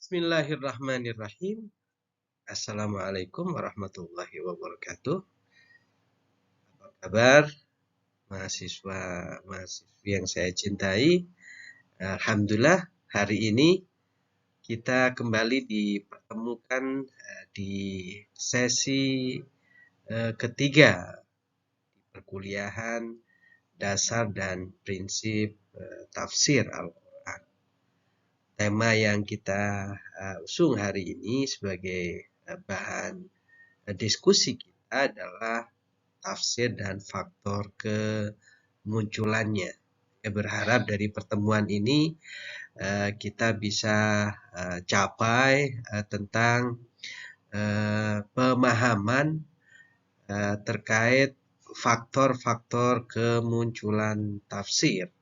Bismillahirrahmanirrahim. Assalamualaikum warahmatullahi wabarakatuh. Apa kabar mahasiswa-mahasiswi yang saya cintai? Alhamdulillah hari ini kita kembali dipertemukan di sesi ketiga di perkuliahan dasar dan prinsip tafsir Al-Quran. Tema yang kita usung hari ini sebagai bahan diskusi kita adalah tafsir dan faktor kemunculannya. Saya berharap dari pertemuan ini kita bisa capai tentang pemahaman terkait faktor-faktor kemunculan tafsir.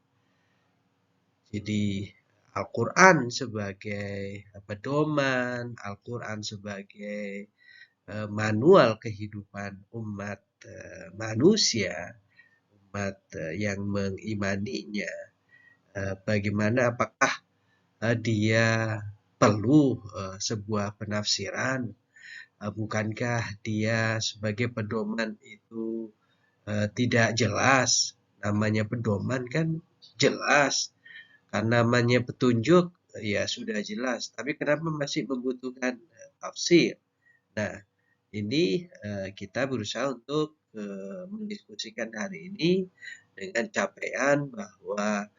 Jadi Al-Quran sebagai pedoman, Al-Quran sebagai manual kehidupan umat manusia, umat yang mengimaninya. Bagaimana, apakah dia perlu sebuah penafsiran? Bukankah dia sebagai pedoman itu tidak jelas? Namanya pedoman kan jelas. Karena namanya petunjuk ya sudah jelas. Tapi kenapa masih membutuhkan tafsir? Nah, ini kita berusaha untuk mendiskusikan hari ini dengan capaian bahwa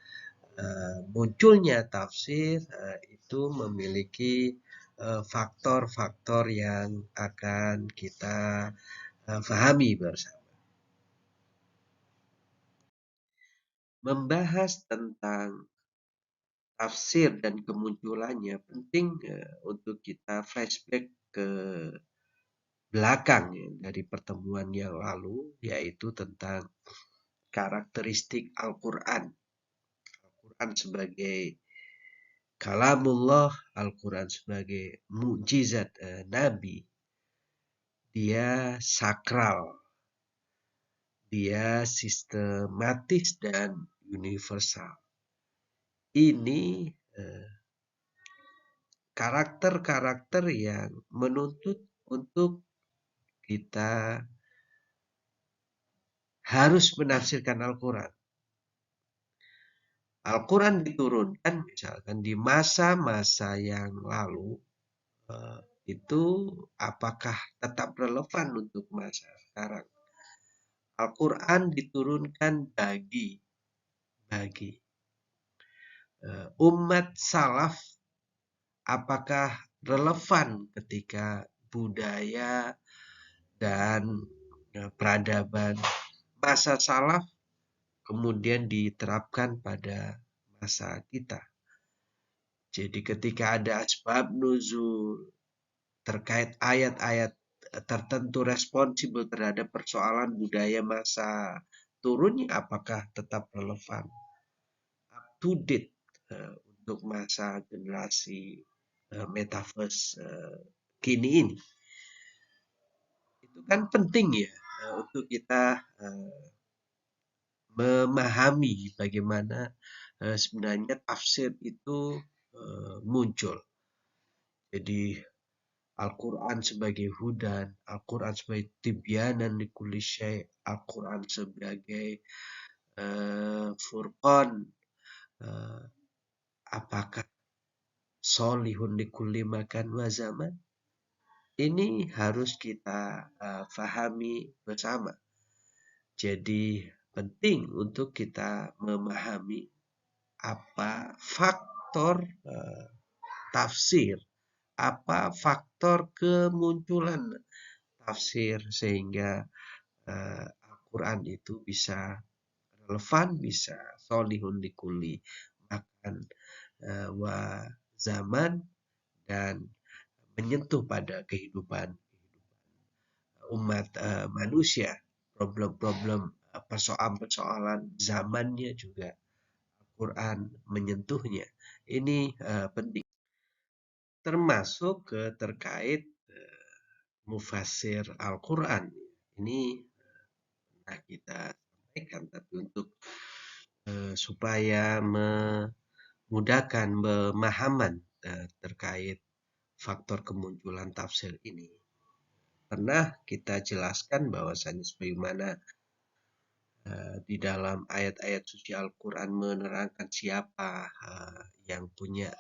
munculnya tafsir itu memiliki faktor-faktor yang akan kita pahami bersama. Membahas tentang tafsir dan kemunculannya penting untuk kita flashback ke belakang ya, dari pertemuan yang lalu, yaitu tentang karakteristik Al-Quran. Al-Quran sebagai kalamullah, Al-Quran sebagai mukjizat Nabi. Dia sakral, dia sistematis dan universal. Ini karakter-karakter yang menuntut untuk kita harus menafsirkan Al-Quran. Al-Quran diturunkan misalkan di masa-masa yang lalu, itu apakah tetap relevan untuk masa sekarang? Al-Quran diturunkan bagi umat salaf, apakah relevan ketika budaya dan peradaban masa salaf kemudian diterapkan pada masa kita. Jadi ketika ada asbab nuzul terkait ayat-ayat tertentu responsibel terhadap persoalan budaya masa turunnya, apakah tetap relevan, up to date untuk masa generasi metaverse kini ini. Itu kan penting ya untuk kita memahami bagaimana sebenarnya tafsir itu muncul. Jadi Al-Quran sebagai hudan, Al-Quran sebagai tibyanan likulli syai', Al-Quran sebagai furqan, apakah solihun likulli makan wa zaman? Ini harus kita fahami bersama. Jadi penting untuk kita memahami apa faktor tafsir, apa faktor kemunculan tafsir sehingga Al-Quran itu bisa relevan, bisa solihun likulli makan wa zaman, dan menyentuh pada kehidupan umat manusia. Problem-problem persoalan-persoalan zamannya juga Al-Quran menyentuhnya. Ini penting. Termasuk terkait mufassir Al-Quran. Ini pernah kita sampaikan, tapi untuk supaya memudahkan pemahaman terkait faktor kemunculan tafsir ini. Pernah kita jelaskan bahwasanya sebagaimana di dalam ayat-ayat suci Al-Quran menerangkan siapa yang punya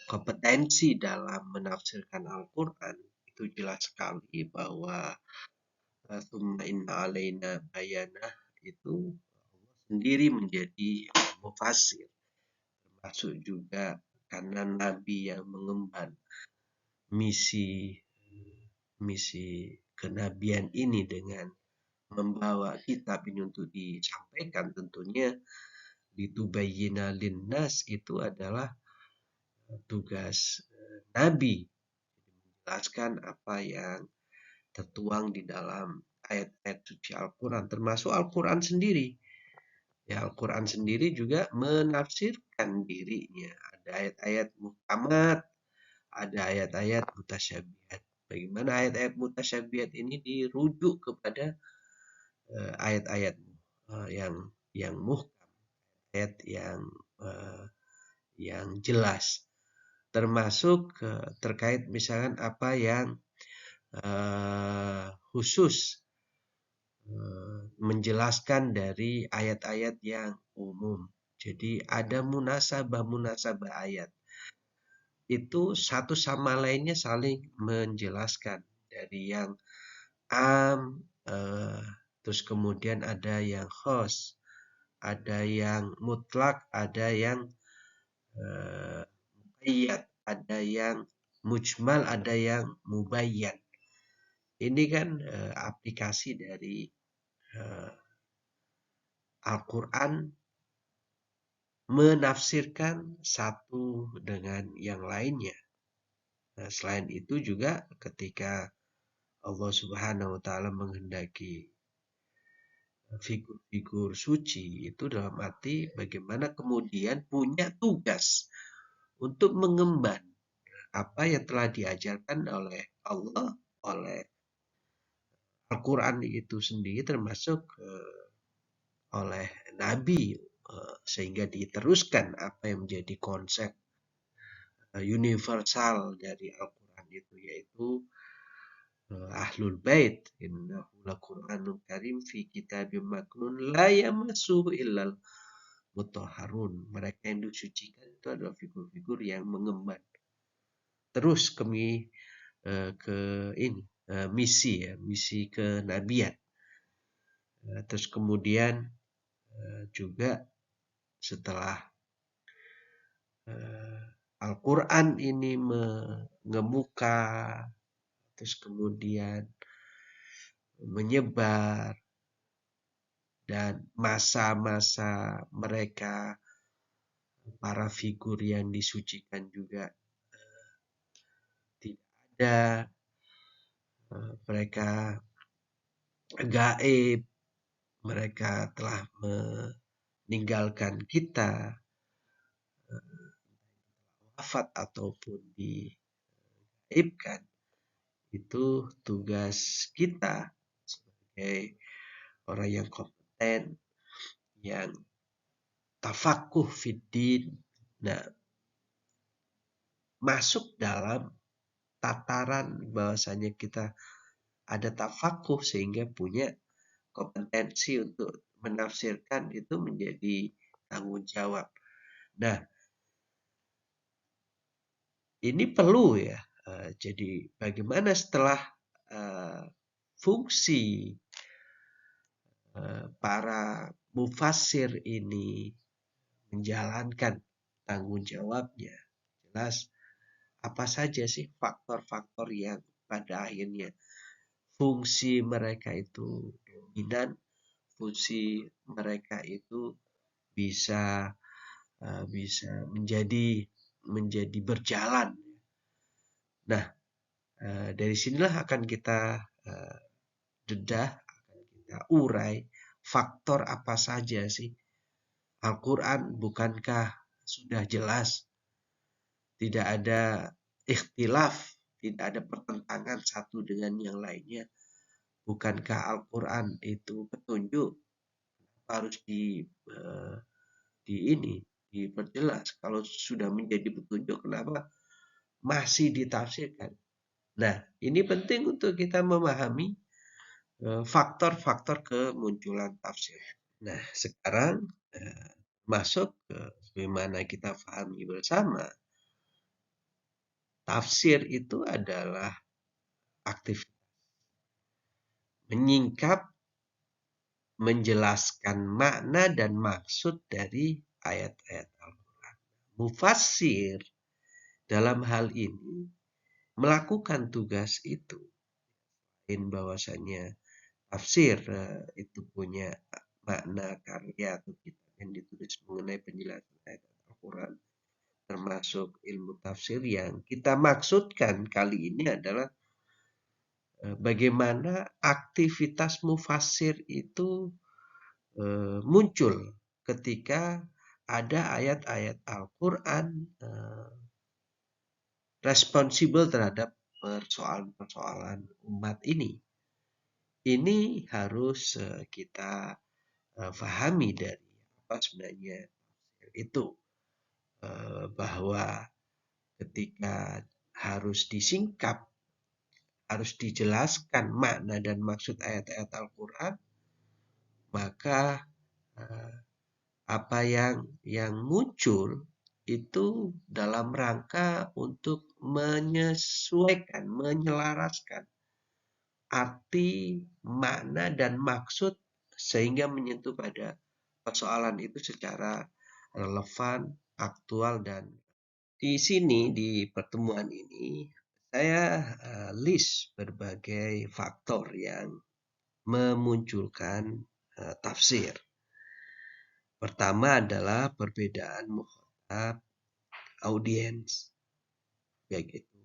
kompetensi dalam menafsirkan Al-Quran, itu jelas sekali bahwa summa inna alaina bayanah itu Allah sendiri menjadi mufassir, termasuk juga karena Nabi yang mengemban misi kenabian ini dengan membawa kitab ini untuk disampaikan, tentunya ditubayyina linnas itu adalah tugas Nabi, menjelaskan apa yang tertuang di dalam ayat-ayat suci Al-Quran, termasuk Al-Quran sendiri. Ya, Al-Quran sendiri juga menafsirkan dirinya. Ada ayat-ayat muhkamat, ada ayat-ayat mutasyabihat. Bagaimana ayat-ayat mutasyabihat ini dirujuk kepada ayat-ayat yang muhkam, ayat yang jelas, termasuk terkait misalkan apa yang khusus menjelaskan dari ayat-ayat yang umum. Jadi ada munasabah ayat. Itu satu sama lainnya saling menjelaskan. Dari yang am, terus kemudian ada yang khos, ada yang mutlak, ada yang muqayyad, ada yang mujmal, ada yang mubayyan. Ini kan aplikasi dari Al-Quran menafsirkan satu dengan yang lainnya. Nah, selain itu juga ketika Allah Subhanahu wa taala menghendaki figur-figur suci, itu dalam arti bagaimana kemudian punya tugas untuk mengemban apa yang telah diajarkan oleh Allah, oleh Al-Quran itu sendiri, termasuk oleh Nabi, sehingga diteruskan apa yang menjadi konsep universal dari Al-Quran itu, yaitu Ahlul Bait. Innahu laqur'anun karim fi kitabim maknun la yamassuhu illal mutahharun. Mereka yang disucikan itu adalah figur-figur yang mengemban terus ke ini misi kenabian. Terus kemudian juga setelah Al-Quran ini mengemuka, terus kemudian menyebar, dan masa-masa mereka para figur yang disucikan juga tidak ada, mereka gaib, mereka telah meninggalkan kita, wafat ataupun digaibkan. Itu tugas kita sebagai orang yang kompeten, yang tafakuh fiddin, nah masuk dalam tataran bahwasanya kita ada tafakuh sehingga punya kompetensi untuk menafsirkan, itu menjadi tanggung jawab. Nah, ini perlu ya. Jadi bagaimana setelah fungsi para mufassir ini menjalankan tanggung jawabnya, jelas apa saja sih faktor-faktor yang pada akhirnya fungsi mereka itu dominan, fungsi mereka itu bisa menjadi berjalan. Nah, dari sinilah akan kita dedah, akan kita urai faktor apa saja sih. Al-Quran bukankah sudah jelas tidak ada ikhtilaf, tidak ada pertentangan satu dengan yang lainnya? Bukankah Al-Quran itu petunjuk? Harus diperjelas. Kalau sudah menjadi petunjuk, kenapa masih ditafsirkan. Nah, ini penting untuk kita memahami faktor-faktor kemunculan tafsir. Nah, sekarang masuk ke bagaimana kita pahami bersama. Tafsir itu adalah aktivitas menyingkap, menjelaskan makna dan maksud dari ayat-ayat Al-Quran. Mufassir dalam hal ini melakukan tugas itu. In bahwasanya tafsir itu punya makna karya atau kitab yang ditulis mengenai penjelasan ayat Al-Quran, termasuk ilmu tafsir. Yang kita maksudkan kali ini adalah bagaimana aktivitas mufassir itu muncul ketika ada ayat-ayat Al-Quran responsibel terhadap persoalan-persoalan umat ini. Ini harus kita pahami dari apa sebenarnya itu, bahwa ketika harus disingkap, harus dijelaskan makna dan maksud ayat-ayat Al-Quran, maka apa yang muncul itu dalam rangka untuk menyesuaikan, menyelaraskan arti, makna, dan maksud sehingga menyentuh pada persoalan itu secara relevan, aktual, dan di sini di pertemuan ini saya list berbagai faktor yang memunculkan tafsir. Pertama adalah perbedaan mukhatab audiens, baik itu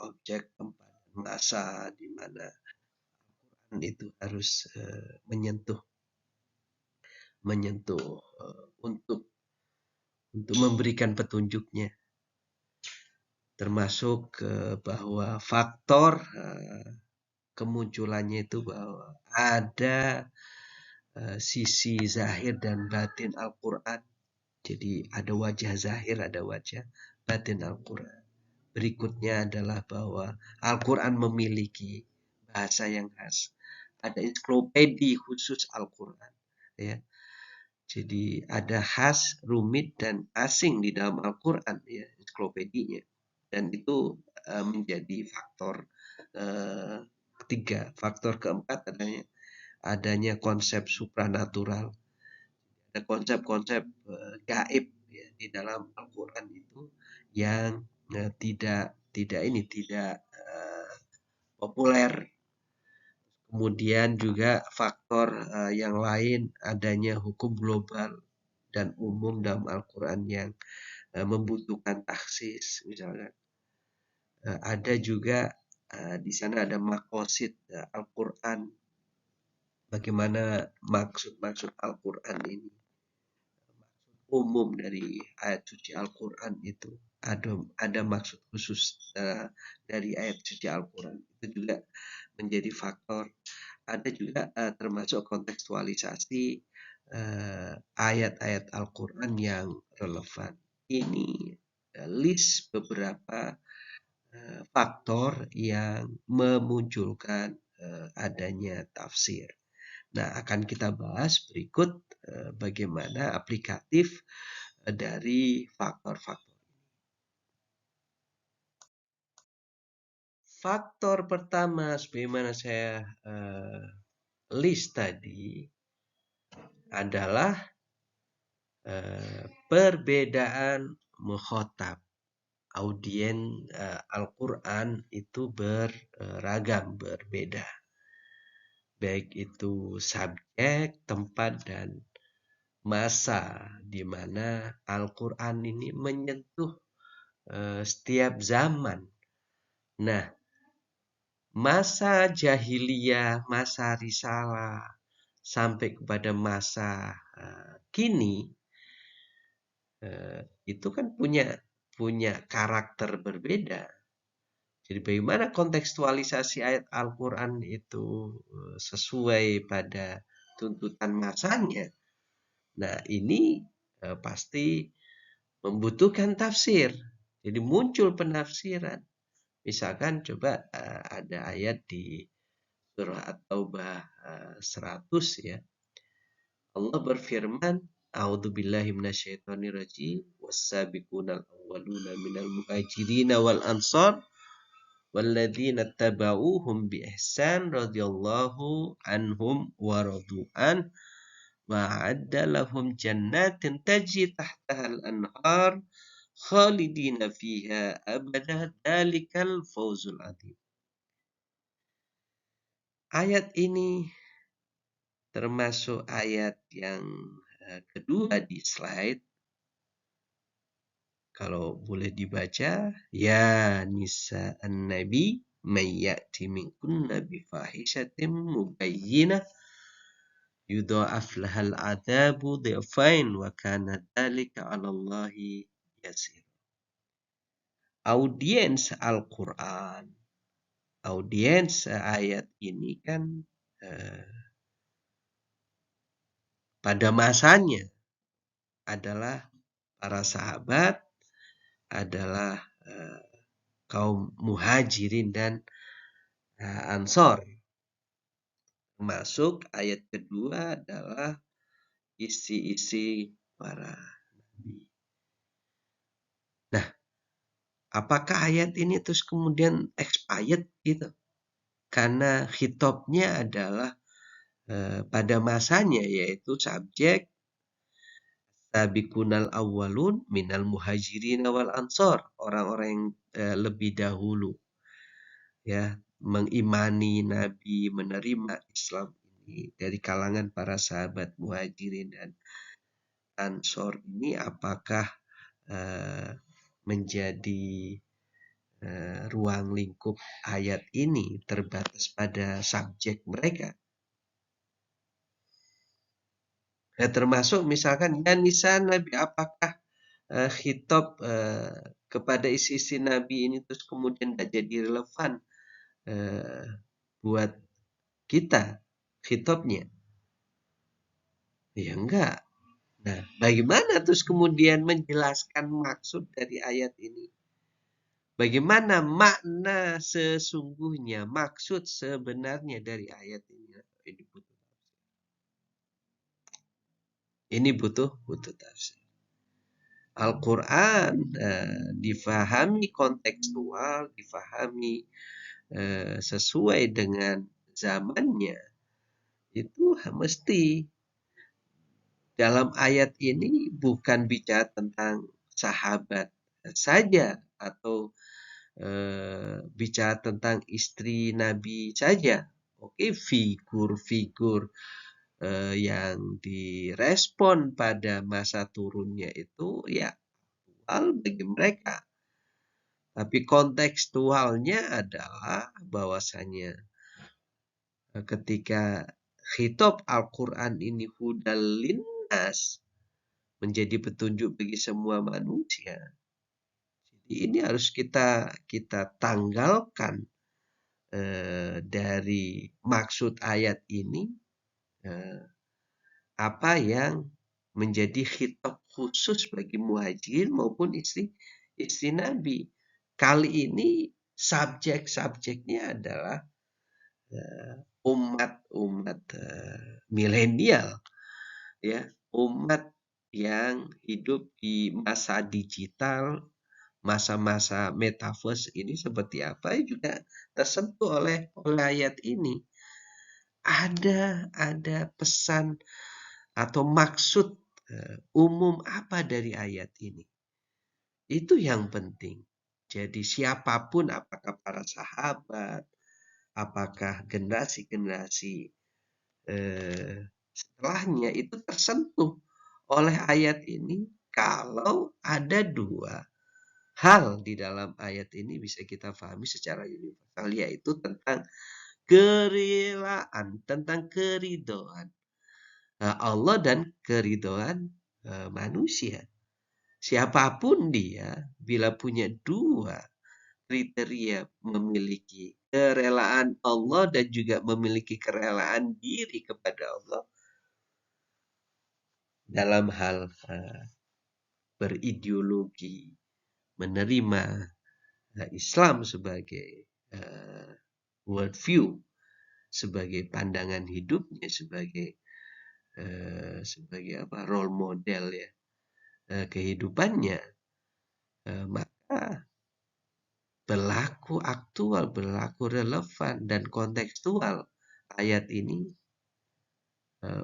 objek, tempat, masa di mana itu harus menyentuh untuk memberikan petunjuknya, termasuk bahwa faktor kemunculannya itu bahwa ada sisi zahir dan batin Al-Quran. Jadi ada wajah zahir, ada wajah batin Al-Quran. Berikutnya adalah bahwa Al-Quran memiliki bahasa yang khas. Ada ensiklopedi khusus Al-Quran, ya. Jadi ada khas, rumit, dan asing di dalam Al-Quran, ya, ensiklopedinya. Dan itu menjadi faktor ketiga. Faktor keempat adanya konsep supranatural. Ada konsep-konsep gaib, ya, di dalam Al-Quran itu yang tidak populer. Kemudian juga faktor yang lain adanya hukum global dan umum dalam Al-Quran yang membutuhkan taksis, misalnya. Ada juga di sana ada maqasid Al-Quran, bagaimana maksud Al-Quran ini, umum dari ayat suci Al-Quran itu ada maksud khusus dari ayat suci Al-Quran, itu juga menjadi faktor. Ada juga termasuk kontekstualisasi ayat-ayat Al-Quran yang relevan. Ini list beberapa faktor yang memunculkan adanya tafsir. Nah, akan kita bahas berikut bagaimana aplikatif dari faktor-faktor. Faktor pertama, sebagaimana saya list tadi, adalah perbedaan mukhatab. Audien Al-Quran itu beragam, berbeda. Baik itu subjek, tempat, dan masa di mana Al-Quran ini menyentuh setiap zaman. Nah, masa jahiliyah, masa risalah, sampai kepada masa kini, itu kan punya karakter berbeda. Jadi bagaimana kontekstualisasi ayat Al-Quran itu sesuai pada tuntutan masanya. Nah, ini pasti membutuhkan tafsir. Jadi muncul penafsiran. Misalkan coba ada ayat di surah At-Taubah 100 ya. Allah berfirman, A'udzubillahi minasyaitonirrajim, was-sabiqunal awwaluna minal muhajirin wal ansar walladzina tabauhum bi ihsan radhiyallahu anhum wa radu'an wa a'adda lahum jannatin tajri tahtahal anhar khalidina fiha abada dalikal fawzul adzim. Ayat ini termasuk ayat yang kedua di slide. Kalau boleh dibaca, ya nisa an-nabi may ya'ti minkunna bifahishatin mubayyinah yudha'af lahal adzabu dhi'fain wa kana dzalika 'ala Allahi yasir. Audiens Al-Qur'an, audiens ayat ini kan pada masanya adalah para sahabat, adalah kaum muhajirin dan ansor. Masuk ayat kedua adalah isi-isi para nabi. Nah, apakah ayat ini terus kemudian expired gitu? Karena khitabnya adalah pada masanya, yaitu subjek sabiqunal awwalun minal muhajirin wal ansor, orang-orang yang lebih dahulu ya mengimani Nabi, menerima Islam ini dari kalangan para sahabat muhajirin dan ansor ini, apakah menjadi ruang lingkup ayat ini terbatas pada subjek mereka? Ya, termasuk misalkan ya nisa Nabi, apakah khitab kepada isi-isi Nabi ini terus kemudian tidak jadi relevan buat kita khitabnya? Ya enggak. Nah, bagaimana terus kemudian menjelaskan maksud dari ayat ini? Bagaimana makna sesungguhnya, maksud sebenarnya dari ayat ini? Ini butuh tafsir. Al-Quran difahami kontekstual, difahami sesuai dengan zamannya. Itu mesti dalam ayat ini bukan bicara tentang sahabat saja atau bicara tentang istri Nabi saja. Oke, figur-figur yang direspon pada masa turunnya itu ya aktual bagi mereka. Tapi kontekstualnya adalah bahwasanya ketika khitab Al-Quran ini hudal linnas, menjadi petunjuk bagi semua manusia. Jadi ini harus kita tanggalkan dari maksud ayat ini apa yang menjadi khitab khusus bagi muhajirin maupun istri Nabi. Kali ini subjek-subjeknya adalah umat milenial, ya, umat yang hidup di masa digital, masa-masa metaverse ini seperti apa juga tersentuh oleh ayat ini. Ada pesan atau maksud umum apa dari ayat ini? Itu yang penting. Jadi siapapun, apakah para sahabat, apakah generasi-generasi setelahnya, itu tersentuh oleh ayat ini. Kalau ada dua hal di dalam ayat ini bisa kita pahami secara universal, yaitu tentang kerelaan, tentang keridhaan Allah dan keridhaan manusia. Siapapun dia, bila punya dua kriteria, memiliki kerelaan Allah dan juga memiliki kerelaan diri kepada Allah dalam hal berideologi, menerima Islam sebagai worldview, sebagai pandangan hidupnya, sebagai role model ya kehidupannya, maka berlaku aktual, berlaku relevan dan kontekstual ayat ini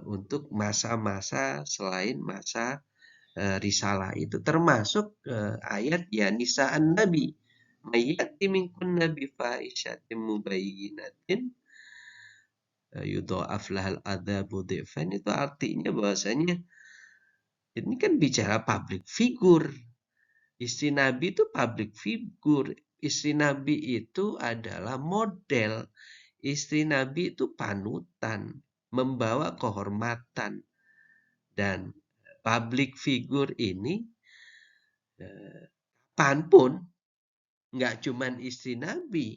untuk masa-masa selain masa risalah itu, termasuk ayat ya nisa'an nabi mayyati minkun nabi fahishatin mubayyinatin yudha'af lahal adzabu dhi'fain. Itu artinya bahwasanya ini kan bicara public figure. Istri Nabi itu public figure. Istri Nabi itu adalah model. Istri Nabi itu panutan, membawa kehormatan. Dan public figure ini kapanpun, nggak cuman istri Nabi.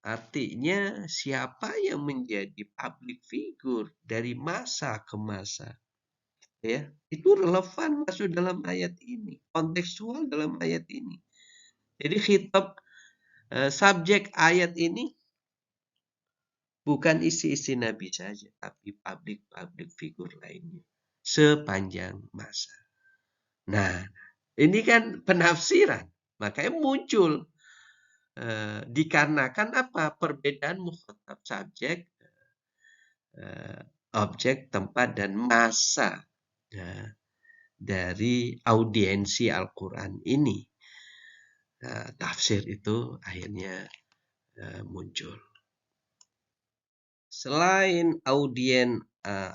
Artinya siapa yang menjadi public figure dari masa ke masa, ya itu relevan masuk dalam ayat ini, kontekstual dalam ayat ini. Jadi khitab subjek ayat ini bukan isi-isi Nabi saja, tapi public figure lainnya sepanjang masa. Nah, ini kan penafsiran, makanya muncul dikarenakan apa? Perbedaan mukhatab, subjek, objek, tempat, dan masa dari audiensi Al-Quran ini. Tafsir itu akhirnya muncul. Selain audien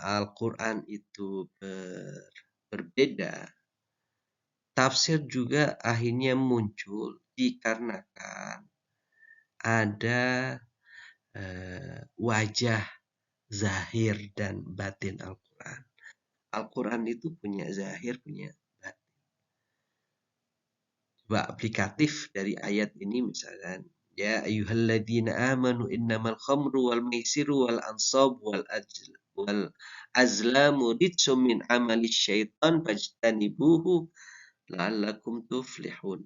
Al-Quran itu berbeda, tafsir juga akhirnya muncul dikarenakan ada wajah zahir dan batin Al-Quran. Al-Quran itu punya zahir, punya batin. Coba aplikatif dari ayat ini misalkan, ya ayyuhalladzina amanu innamal khamru wal maisiru wal ansab wal azlamu rijsum min amali syaitan fajtanibuhu la'allakum tuflihun.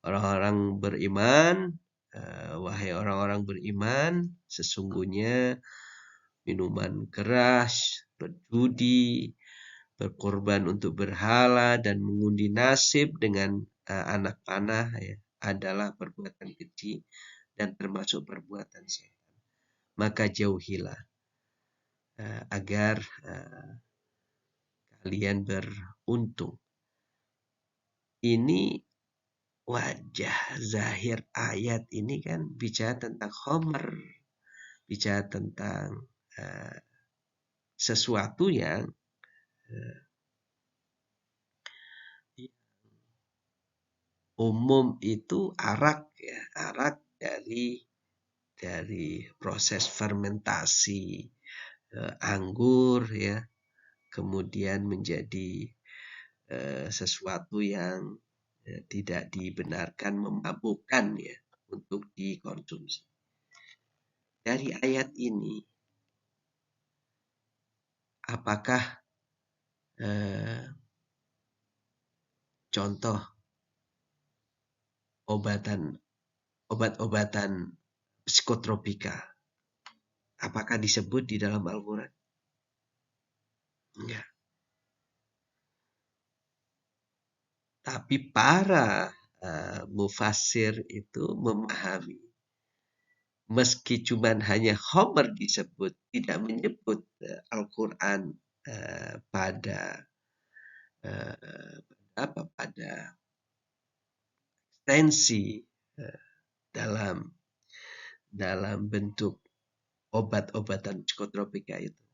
Orang-orang beriman, wahai orang-orang beriman, sesungguhnya minuman keras, berjudi, berkorban untuk berhala, dan mengundi nasib dengan anak panah ya, adalah perbuatan keji dan termasuk perbuatan setan. Maka jauhilah agar kalian beruntung. Ini wajah zahir ayat ini kan bicara tentang khomer, bicara tentang sesuatu yang umum itu arak ya, arak dari proses fermentasi anggur ya, kemudian menjadi sesuatu yang tidak dibenarkan, memabukkan ya untuk dikonsumsi. Dari ayat ini, apakah contoh obat-obatan psikotropika apakah disebut di dalam Al-Quran? Enggak. Tapi para mufassir itu memahami, meski cuman hanya khomer disebut, tidak menyebut Al-Quran pada ekstensi dalam bentuk obat-obatan psikotropika itu.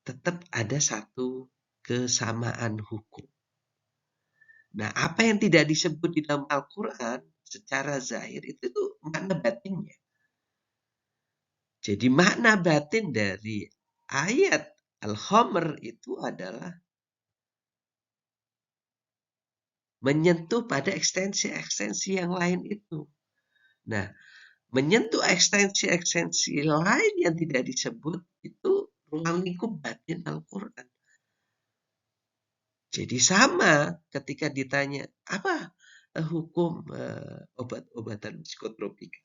Tetap ada satu kesamaan hukum. Nah, apa yang tidak disebut di dalam Al-Quran secara zahir itu makna batinnya. Jadi makna batin dari ayat Al-Khamr itu adalah menyentuh pada ekstensi-ekstensi yang lain itu. Nah, menyentuh ekstensi-ekstensi lain yang tidak disebut itu ruang lingkup batin Al-Quran. Jadi sama ketika ditanya apa hukum obat-obatan psikotropika.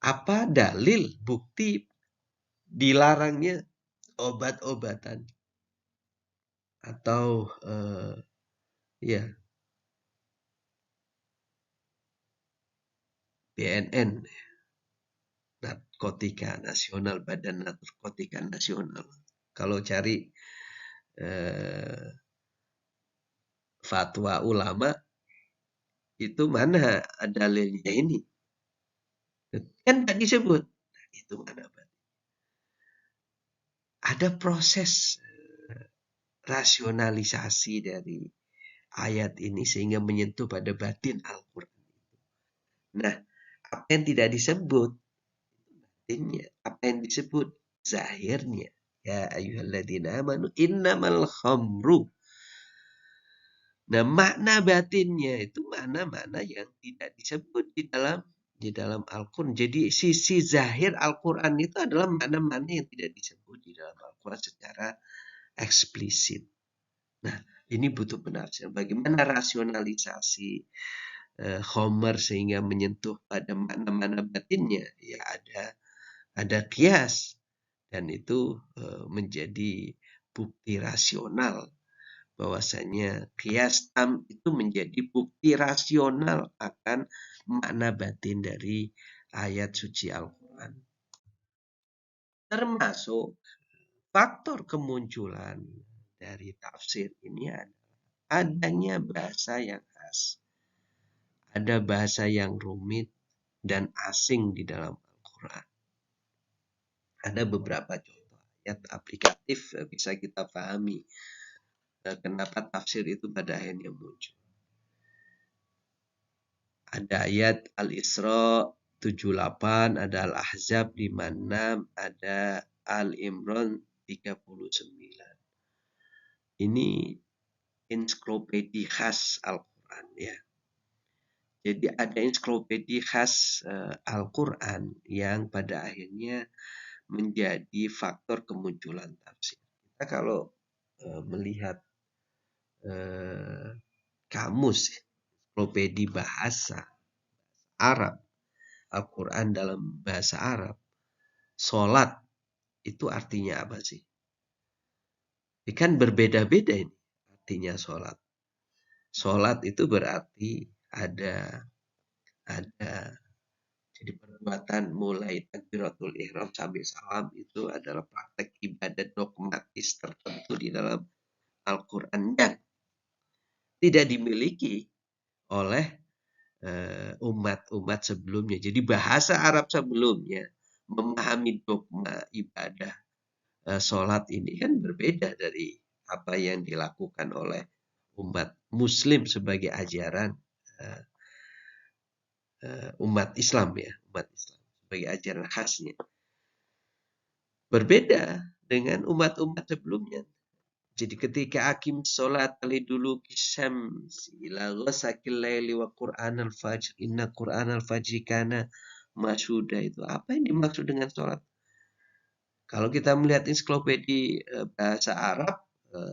Apa dalil bukti dilarangnya obat-obatan atau ya BNN, Narkotika Nasional, Badan Narkotika Nasional. Kalau cari fatwa ulama itu mana dalilnya ini? Kan nggak disebut. Nah, itu mana? Ada proses rasionalisasi dari ayat ini sehingga menyentuh pada batin Al-Quran. Nah, apa yang tidak disebut batinnya, apa yang disebut zahirnya. Ya ayyuhalladzina amanu innamal khamru. Nah, makna batinnya itu makna-makna yang tidak disebut di dalam Al-Quran. Jadi sisi zahir Al-Quran itu adalah makna-makna yang tidak disebut di dalam Al-Quran secara eksplisit. Nah, ini butuh penafsiran. Bagaimana rasionalisasi Homer sehingga menyentuh pada makna-makna batinnya? Ya ada kias dan itu menjadi bukti rasional bahwasanya kias tam itu menjadi bukti rasional akan makna batin dari ayat suci Al-Quran. Termasuk faktor kemunculan dari tafsir ini adalah adanya bahasa yang khas. Ada bahasa yang rumit dan asing di dalam Al-Quran. Ada beberapa contoh ayat aplikatif bisa kita pahami kenapa tafsir itu pada akhirnya muncul. Ada ayat Al-Isra 78, ada Al-Ahzab 56, ada Al-Imran 39. Ini ensiklopedia khas Al-Quran ya. Jadi ada ensiklopedia khas Al-Quran yang pada akhirnya menjadi faktor kemunculan tafsir. Kita kalau melihat kamus ensiklopedia bahasa Arab, Al-Quran dalam bahasa Arab, sholat itu artinya apa sih? Kan berbeda-beda ini artinya sholat. Sholat itu berarti ada jadi perbuatan mulai takbiratul ihram sampai salam itu adalah praktek ibadat dogmatis tertentu di dalam Al-Quran yang tidak dimiliki oleh umat-umat sebelumnya. Jadi bahasa Arab sebelumnya memahami dogma ibadah sholat ini kan berbeda dari apa yang dilakukan oleh umat Muslim sebagai ajaran umat Islam ya, umat Islam sebagai ajaran khasnya. Berbeda dengan umat-umat sebelumnya. Jadi ketika akim sholat dulu kisams ila ghasakil laili wa Qur'an al-fajr inna Qur'an al-fajri kana masyhuda itu apa yang dimaksud dengan sholat? Kalau kita melihat ensiklopedia bahasa Arab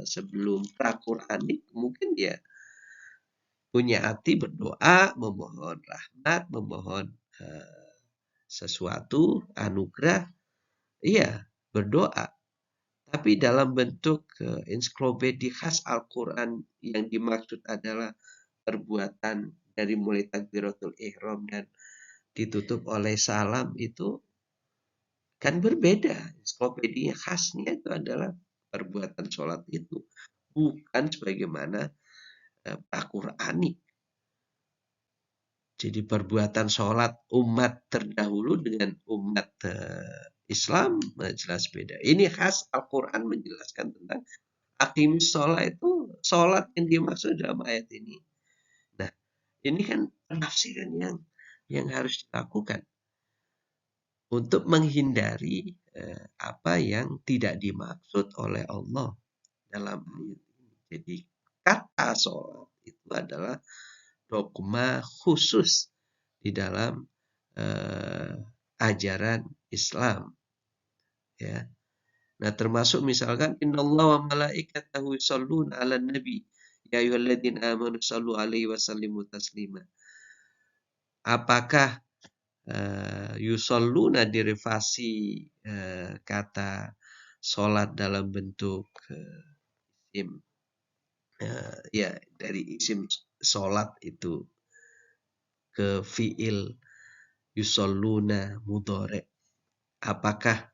sebelum pra-Qur'anik mungkin dia punya hati berdoa, memohon rahmat, memohon sesuatu, anugerah, iya berdoa. Tapi dalam bentuk ensiklopedia khas Al-Quran yang dimaksud adalah perbuatan dari mulai takbiratul ihram dan ditutup oleh salam itu kan berbeda. Ensiklopedia khasnya itu adalah perbuatan sholat itu. Bukan sebagaimana Al-Qur'ani. Jadi perbuatan sholat umat terdahulu dengan umat Islam jelas beda. Ini khas Al-Quran menjelaskan tentang aqimis sholat itu sholat yang dimaksud dalam ayat ini. Nah, ini kan penafsiran yang harus dilakukan untuk menghindari apa yang tidak dimaksud oleh Allah dalam ayat ini. Jadi kata sholat itu adalah dogma khusus di dalam ajaran Islam, ya. Nah, termasuk misalkan innallaha wa malaikatahu yusholluna 'alan nabi ya ayyuhalladzina amanu shallu 'alaihi wa sallimu taslima. Apakah yusholluna derivasi kata sholat dalam bentuk isim ya dari isim sholat itu ke fiil yusholluna mudhari, apakah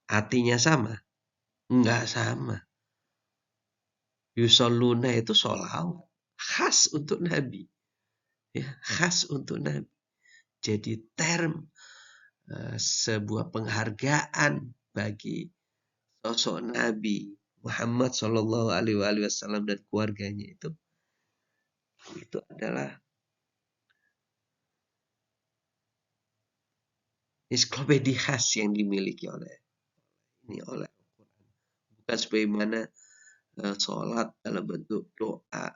artinya sama? Enggak sama. Yusholluna itu sholawat khas untuk Nabi, ya, khas untuk Nabi. Jadi term sebuah penghargaan bagi sosok Nabi Muhammad Shallallahu Alaihi Wasallam dan keluarganya itu adalah ensiklopedi khas yang dimiliki oleh Al-Quran. Bukan sebagaimana sholat dalam bentuk doa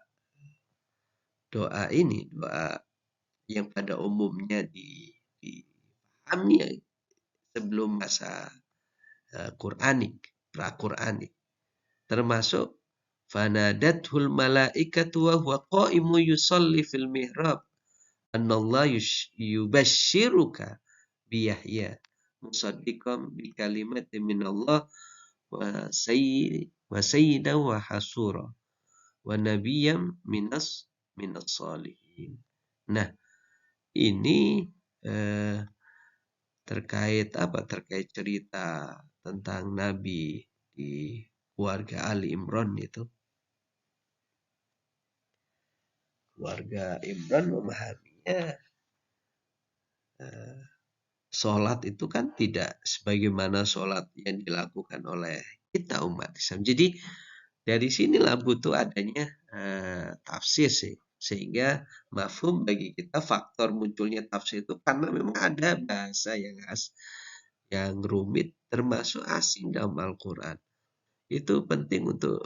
yang pada umumnya dipahami sebelum masa pra-Qur'anik, termasuk fanadathul malaikatu wa huwa qa'imu yusalli fil mihrab annallahu yubashshiruka bi Yahya musaddiqan bi kalimatin minallah wa sayyidan wa hasura wa nabiyyam minas salihin. Nah, ini terkait cerita tentang Nabi di keluarga Ali Imran itu. Keluarga Imran memahaminya sholat itu kan tidak sebagaimana sholat yang dilakukan oleh kita umat Islam. Jadi dari sinilah butuh adanya tafsir sih. Sehingga mafhum bagi kita faktor munculnya tafsir itu karena memang ada bahasa yang khas, yang rumit, termasuk asing dalam Al-Quran. Itu penting untuk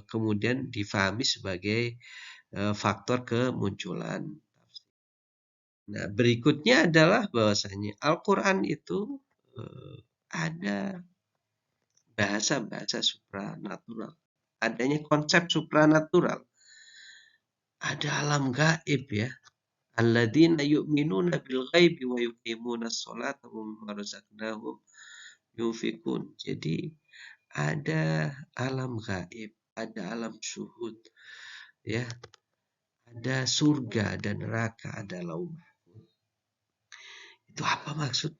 kemudian difahami sebagai faktor kemunculan. Nah, berikutnya adalah bahwasanya Al-Quran itu ada bahasa-bahasa supranatural. Adanya konsep supranatural. Ada alam gaib ya. Alladzina yu'minuna bil ghaibi wa yuqimuna sholata wa mimma razaqnahum yunfikun. Jadi ada alam gaib, ada alam syuhud, ya, ada surga dan neraka, ada lauh mahfuz. Itu apa maksud?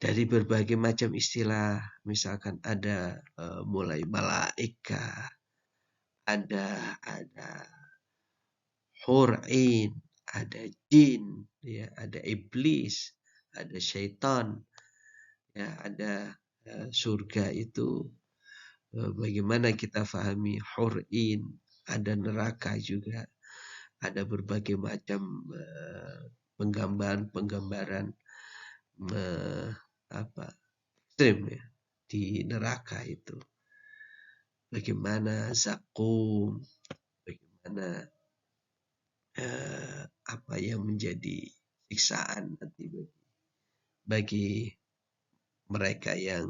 Dari berbagai macam istilah, misalkan ada mulai malaika, ada hur'in, ada jin, ya, ada iblis, ada syaitan, ya, ada surga itu bagaimana kita fahami hur'in, ada neraka juga, ada berbagai macam penggambaran ekstrim ya di neraka itu. Bagaimana zakum, bagaimana apa yang menjadi siksaan nanti bagi mereka yang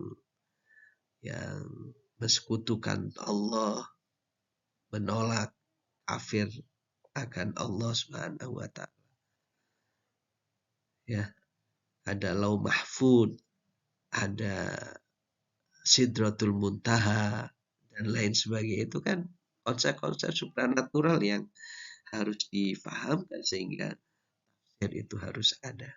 mensekutukan Allah, menolak, kafir akan Allah Subhanahu wa taala. Ya, ada lauh mahfuz, ada sidratul muntaha dan lain sebagainya. Itu kan konsep-konsep supranatural yang harus difahamkan sehingga tafsir itu harus ada.